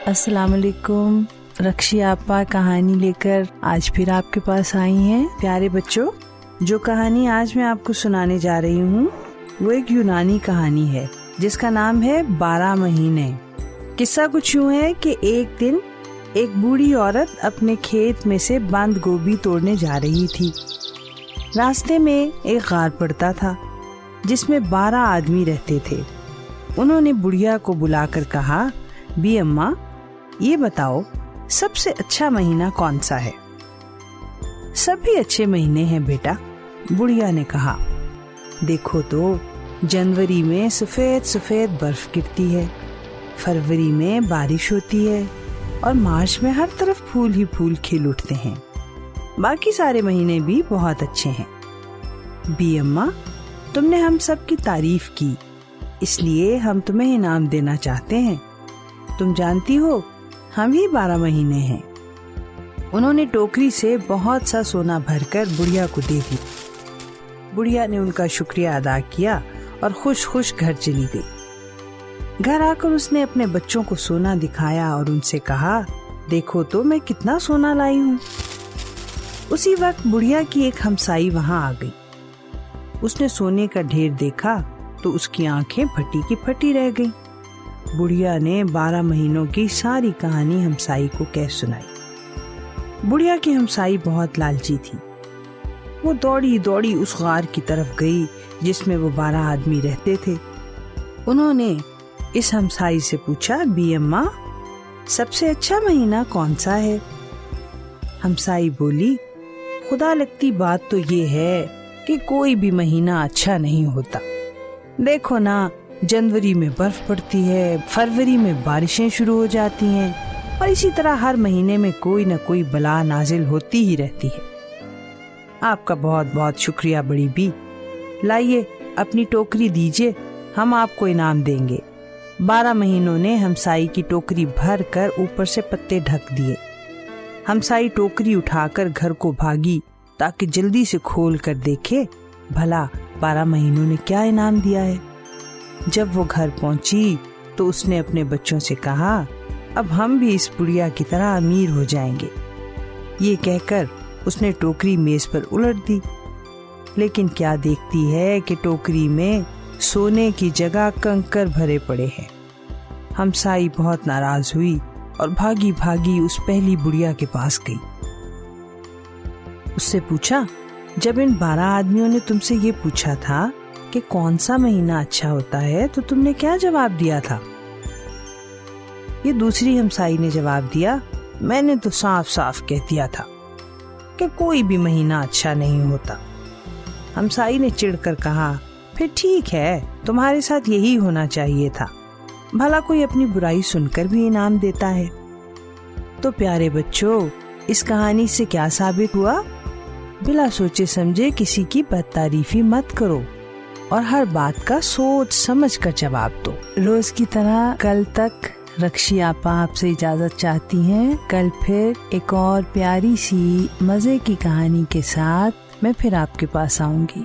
السلام علیکم. رکشی آپا کہانی لے کر آج پھر آپ کے پاس آئی ہیں. پیارے بچوں، جو کہانی آج میں آپ کو سنانے جا رہی ہوں وہ ایک یونانی کہانی ہے جس کا نام ہے 12 مہینے. قصہ کچھ یوں ہے کہ ایک دن ایک بوڑھی عورت اپنے کھیت میں سے بند گوبھی توڑنے جا رہی تھی. راستے میں ایک غار پڑتا تھا جس میں 12 آدمی رہتے تھے. انہوں نے بڑھیا کو بلا کر کہا، بی اماں یہ بتاؤ سب سے اچھا مہینہ کون سا ہے؟ سب بھی اچھے مہینے ہیں بیٹا، بڑھیا نے کہا. دیکھو تو جنوری میں سفید سفید برف گرتی ہے، فروری میں بارش ہوتی ہے اور مارچ میں ہر طرف پھول ہی پھول کھل اٹھتے ہیں. باقی سارے مہینے بھی بہت اچھے ہیں. بی اماں تم نے ہم سب کی تعریف کی، اس لیے ہم تمہیں انعام دینا چاہتے ہیں. تم جانتی ہو ہم ہی 12 مہینے ہیں. انہوں نے ٹوکری سے بہت سا سونا بھر کر بڑھیا کو دے دی. بڑھیا نے ان کا شکریہ ادا کیا اور خوش خوش گھر چلی گئی. گھر آ کر اس نے اپنے بچوں کو سونا دکھایا اور ان سے کہا، دیکھو تو میں کتنا سونا لائی ہوں. اسی وقت بڑھیا کی ایک ہمسائی وہاں آ گئی. اس نے سونے کا ڈھیر دیکھا تو اس کی آنکھیں پھٹی کی پھٹی رہ گئیں. بڑھیا نے 12 مہینوں کی ساری کہانی ہمسائی کو کہہ سنائی. بڑھیا کی ہمسائی بہت لالچی تھی. وہ دوڑی دوڑی اس غار کی طرف گئی جس میں وہ 12 آدمی رہتے تھے. انہوں نے اس ہمسائی سے پوچھا، بی اماں سب سے اچھا مہینہ کون سا ہے؟ ہمسائی بولی، خدا لگتی بات تو یہ ہے کہ کوئی بھی مہینہ اچھا نہیں ہوتا. دیکھو نا، جنوری میں برف پڑتی ہے، فروری میں بارشیں شروع ہو جاتی ہیں اور اسی طرح ہر مہینے میں کوئی نہ کوئی بلا نازل ہوتی ہی رہتی ہے. آپ کا بہت بہت شکریہ بڑی بی. لائیے اپنی ٹوکری دیجیے، ہم آپ کو انعام دیں گے. 12 مہینوں نے ہمسائی کی ٹوکری بھر کر اوپر سے پتے ڈھک دیے. ہمسائی ٹوکری اٹھا کر گھر کو بھاگی تاکہ جلدی سے کھول کر دیکھے بھلا 12 مہینوں نے کیا انعام دیا ہے. جب وہ گھر پہنچی تو اس نے اپنے بچوں سے کہا، اب ہم بھی اس بڑھیا کی طرح امیر ہو جائیں گے. یہ کہہ کر اس نے ٹوکری میز پر الٹ دی. لیکن کیا دیکھتی ہے کہ ٹوکری میں سونے کی جگہ کنکر بھرے پڑے ہیں. ہمسائی بہت ناراض ہوئی اور بھاگی بھاگی اس پہلی بڑھیا کے پاس گئی. اس سے پوچھا، جب ان 12 آدمیوں نے تم سے یہ پوچھا تھا کہ کون سا مہینہ اچھا ہوتا ہے تو تم نے کیا جواب دیا تھا؟ یہ دوسری ہمسائی نے جواب دیا، میں نے تو صاف صاف کہہ دیا تھا کہ کوئی بھی مہینہ اچھا نہیں ہوتا. ہمسائی نے چڑھ کر کہا، پھر ٹھیک ہے، تمہارے ساتھ یہی ہونا چاہیے تھا. بھلا کوئی اپنی برائی سن کر بھی انعام دیتا ہے. تو پیارے بچوں، اس کہانی سے کیا ثابت ہوا؟ بلا سوچے سمجھے کسی کی بد تعریفی مت کرو اور ہر بات کا سوچ سمجھ کر جواب دو. روز کی طرح کل تک رکشی آپا آپ سے اجازت چاہتی ہیں. کل پھر ایک اور پیاری سی مزے کی کہانی کے ساتھ میں پھر آپ کے پاس آؤں گی.